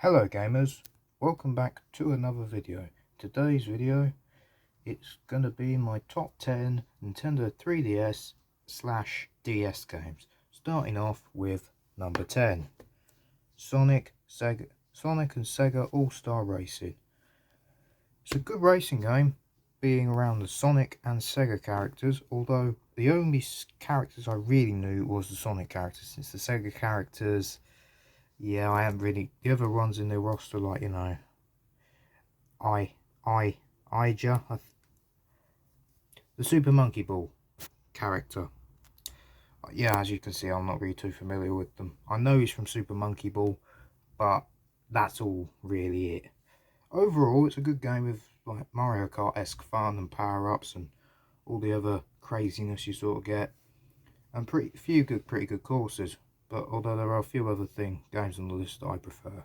Hello gamers, welcome back to another video. Today's video, it's going to be my top 10 Nintendo 3DS/DS games. Starting off with number 10, Sonic and Sega All-Star Racing. It's a good racing game, being around the Sonic and Sega characters, although the only characters I really knew was the Sonic characters, since the Sega characters, yeah, I haven't really. The other ones in the roster, like, you know, Ija, the Super Monkey Ball character. Yeah, as you can see, I'm not really too familiar with them. I know he's from Super Monkey Ball, but that's all really it. Overall, it's a good game with like Mario Kart-esque fun and power-ups and all the other craziness you sort of get, and pretty good courses. But although there are a few other games on the list that I prefer.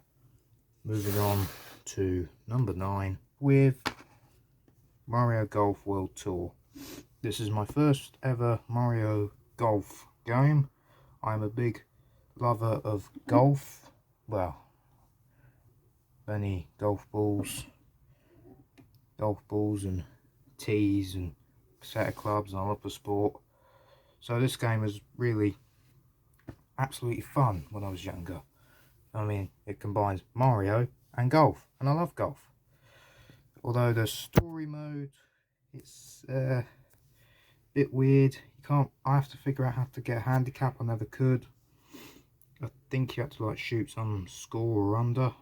Moving on to number 9 with Mario Golf World Tour. This is my first ever Mario Golf game. I'm a big lover of golf. Well, many golf balls and tees and set of clubs, and I love the sport. So this game was really absolutely fun when I was younger. I mean, it combines Mario and golf, and I love golf. Although the story mode, it's a bit weird. I have to figure out how to get a handicap. I never could. I think you had to like shoot some score or under.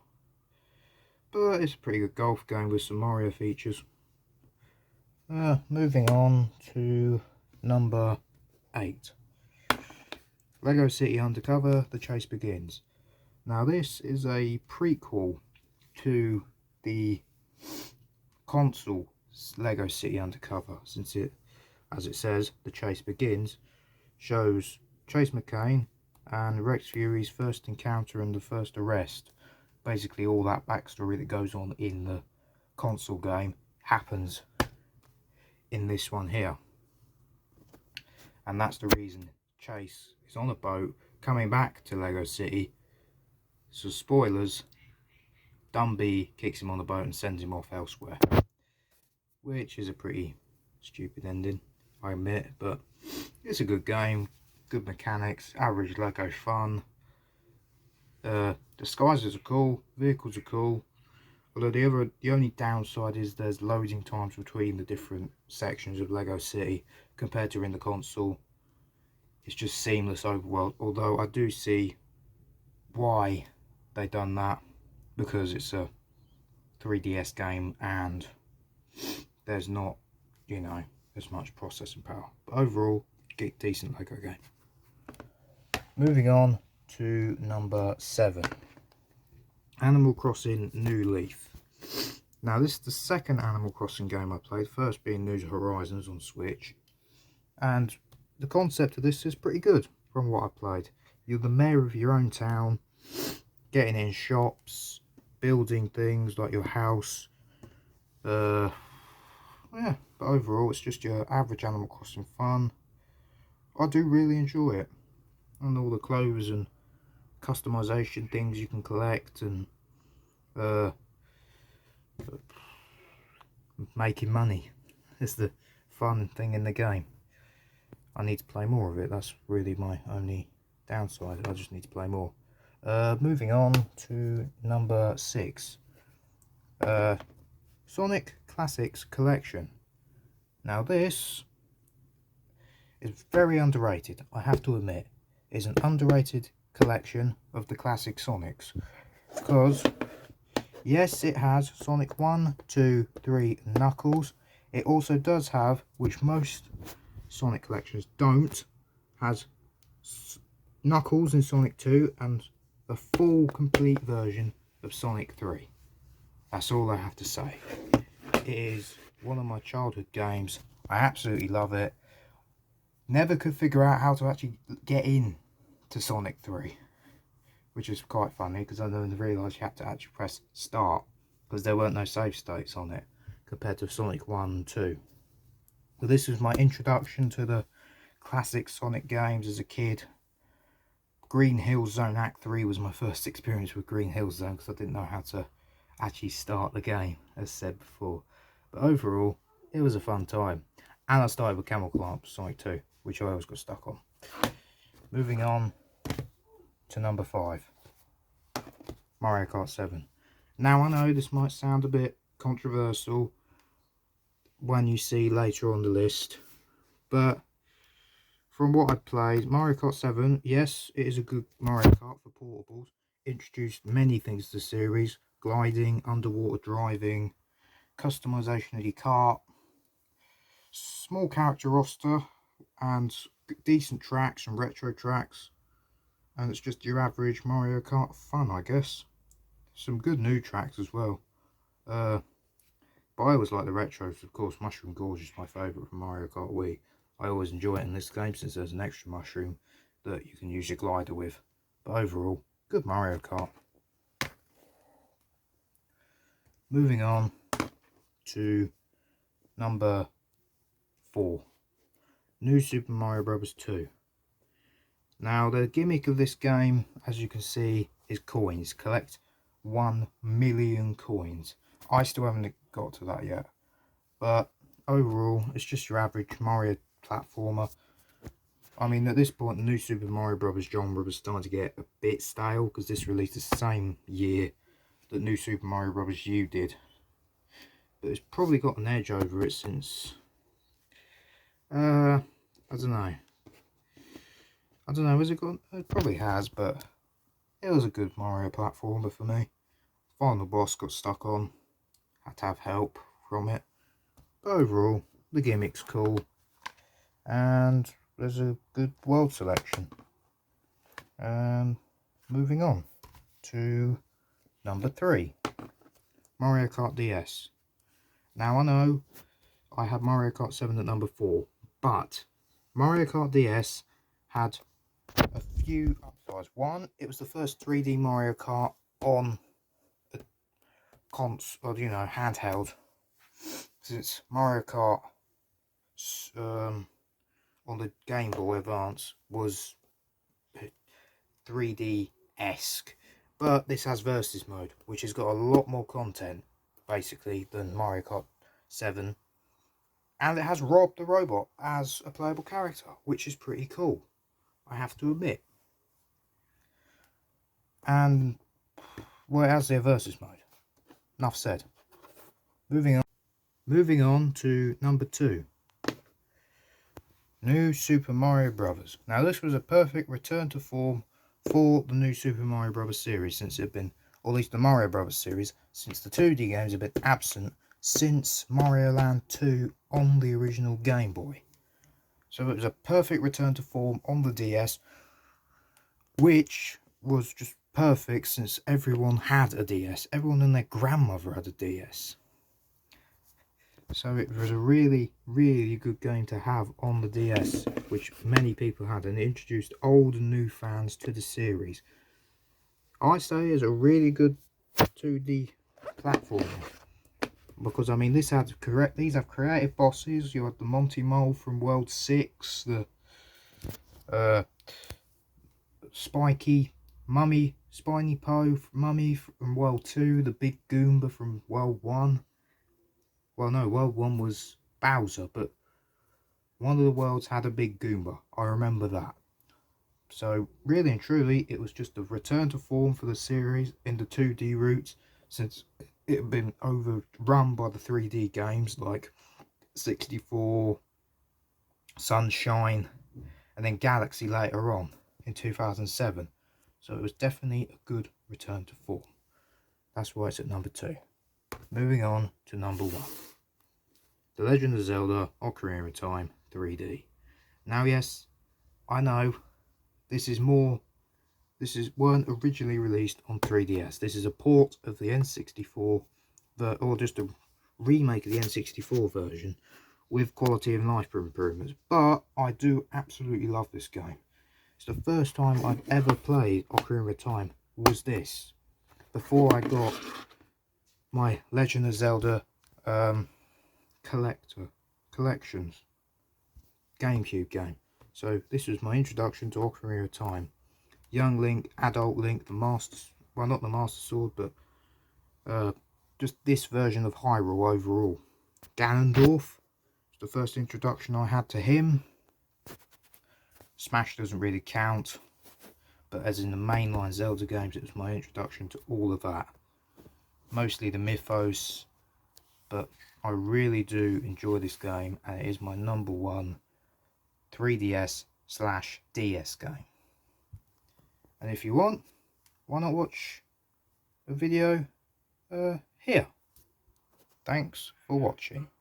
But it's a pretty good golf game with some Mario features. Moving on to number 8. Lego City Undercover, The Chase Begins. Now this is a prequel to the console Lego City Undercover, since it, as it says, The Chase Begins, shows Chase McCain and Rex Fury's first encounter and the first arrest. Basically all that backstory that goes on in the console game happens in this one here. And that's the reason Chase is on a boat coming back to Lego City. So spoilers, Dumby kicks him on the boat and sends him off elsewhere, which is a pretty stupid ending, I admit, but it's a good game, good mechanics, average Lego fun. Disguises are cool, vehicles are cool, although the only downside is there's loading times between the different sections of Lego City compared to in the console. It's just seamless overworld, although I do see why they done that, because it's a 3DS game and there's not, you know, as much processing power. But overall, decent Lego game. Moving on to number 7, Animal Crossing New Leaf. Now this is the second Animal Crossing game I played, first being New Horizons on Switch, and the concept of this is pretty good from what I played. You're the mayor of your own town, getting in shops, building things like your house. Yeah, but overall it's just your average Animal Crossing fun. I do really enjoy it, and all the clothes and customization things you can collect, and making money is the fun thing in the game. I need to play more of it. That's really my only downside. I just need to play more. Moving on to number 6, Sonic Classics Collection. Now this is very underrated, I have to admit. It's an underrated collection of the classic Sonics, because yes, it has Sonic 1, 2, 3, Knuckles. It also does have, which most Sonic collections don't, has Knuckles in Sonic 2 and a full complete version of Sonic 3. That's all I have to say. It is one of my childhood games. I absolutely love it. Never could figure out how to actually get in to Sonic 3, which is quite funny, because I then realised you had to actually press start, because there weren't no save states on it compared to Sonic 1 and 2. So this was my introduction to the classic Sonic games as a kid. Green Hill Zone Act 3 was my first experience with Green Hill Zone because I didn't know how to actually start the game, as said before. But overall, it was a fun time. And I started with Camel Climb Sonic 2, which I always got stuck on. Moving on to number 5, Mario Kart 7. Now I know this might sound a bit controversial when you see later on the list, but from what I played, Mario Kart 7, yes, it is a good Mario Kart for portables. Introduced many things to the series: gliding, underwater driving, customization of your kart, small character roster, and decent tracks and retro tracks. And it's just your average Mario Kart fun, I guess. Some good new tracks as well. But I always like the retros, of course. Mushroom Gorge is my favourite from Mario Kart Wii. I always enjoy it in this game since there's an extra mushroom that you can use your glider with. But overall, good Mario Kart. Moving on to number 4, New Super Mario Bros. 2. Now, the gimmick of this game, as you can see, is coins. Collect 1 million coins. I still haven't got to that yet. But overall, it's just your average Mario platformer. I mean, at this point, the New Super Mario Bros. Genre was starting to get a bit stale because this released the same year that New Super Mario Bros. U did. But it's probably got an edge over it since... I don't know. Has it got... It probably has, but it was a good Mario platformer for me. Final boss got stuck on. Had to have help from it. But overall, the gimmick's cool. And there's a good world selection. Moving on to number 3, Mario Kart DS. Now I know I had Mario Kart 7 at number 4, but Mario Kart DS had a few upsides. One, it was the first 3D Mario Kart on a console, you know, handheld, since Mario Kart on the Game Boy Advance was 3D-esque, but this has versus mode, which has got a lot more content basically than Mario Kart 7, and it has Rob the Robot as a playable character, which is pretty cool, I have to admit. And well, it has their versus mode. Enough said. Moving on to number 2, New Super Mario Bros. Now this was a perfect return to form for the New Super Mario Bros. Series, since it had been, or at least the Mario Bros. Series, since the 2D games have been absent since Mario Land 2 on the original Game Boy. So it was a perfect return to form on the DS, which was just perfect since everyone had a DS. Everyone and their grandmother had a DS. So it was a really, really good game to have on the DS, which many people had, and it introduced old and new fans to the series. I say it's a really good 2D platform, because I mean these have creative bosses. You had the Monty Mole from World 6, the Spiny Po Mummy from World 2, the Big Goomba from World 1. Well, no, World 1 was Bowser, but one of the worlds had a Big Goomba. I remember that. So, really and truly, it was just a return to form for the series in the 2D route, since it had been overrun by the 3D games like 64, Sunshine, and then Galaxy later on in 2007. So it was definitely a good return to form. That's why it's at number 2. Moving on to number 1. The Legend of Zelda Ocarina of Time 3D. Now yes, I know weren't originally released on 3DS. This is a port of the N64, or just a remake of the N64 version with quality of life improvements. But I do absolutely love this game. It's the first time I've ever played Ocarina of Time was this, before I got my Legend of Zelda collections GameCube game. So this was my introduction to Ocarina of Time. Young Link, Adult Link, the Master, well, not the Master Sword, but just this version of Hyrule overall. Ganondorf, it's the first introduction I had to him. Smash doesn't really count, but as in the mainline Zelda games, it was my introduction to all of that. Mostly the Mythos, but I really do enjoy this game, and it is my #1 3DS/DS game. And if you want, why not watch a video here? Thanks for watching.